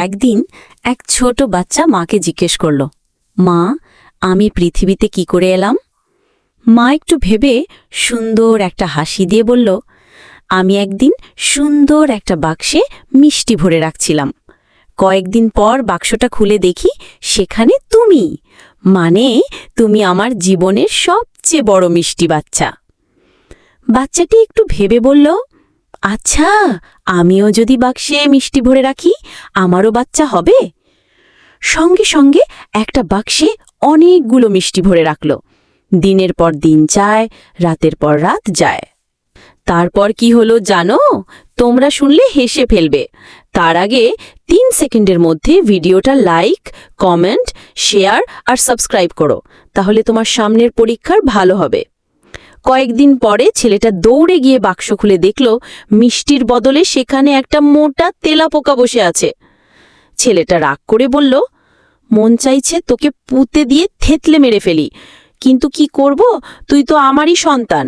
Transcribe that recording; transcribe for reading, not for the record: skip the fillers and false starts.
একদিন এক ছোট বাচ্চা মাকে জিজ্ঞেস করল, মা, আমি পৃথিবীতে কি করে এলাম? মা একটু ভেবে সুন্দর একটা হাসি দিয়ে বলল, আমি একদিন সুন্দর একটা বাক্সে মিষ্টি ভরে রাখছিলাম। কয়েকদিন পর বাক্সটা খুলে দেখি সেখানে তুমি, মানে তুমি আমার জীবনের সবচেয়ে বড় মিষ্টি বাচ্চা। বাচ্চাটি একটু ভেবে বলল, আচ্ছা, আমিও যদি বাক্সে মিষ্টি ভরে রাখি আমারও বাচ্চা হবে। সঙ্গে সঙ্গে একটা বাক্সে অনেকগুলো মিষ্টি ভরে রাখল। দিনের পর দিন যায়, রাতের পর রাত যায়। তারপর কি হলো জানো? তোমরা শুনলে হেসে ফেলবে। তার আগে 3 সেকেন্ডের মধ্যে ভিডিওটা লাইক, কমেন্ট, শেয়ার আর সাবস্ক্রাইব করো, তাহলে তোমার সামনের পরীক্ষার ভালো হবে। কয়েকদিন পরে ছেলেটা দৌড়ে গিয়ে বাক্স খুলে দেখল মিষ্টির বদলে সেখানে একটা মোটা তেলাপোকা বসে আছে। ছেলেটা রাগ করে বলল, মন চাইছে তোকে পুঁতে দিয়ে থেতলে মেরে ফেলি, কিন্তু কি করব, তুই তো আমারই সন্তান।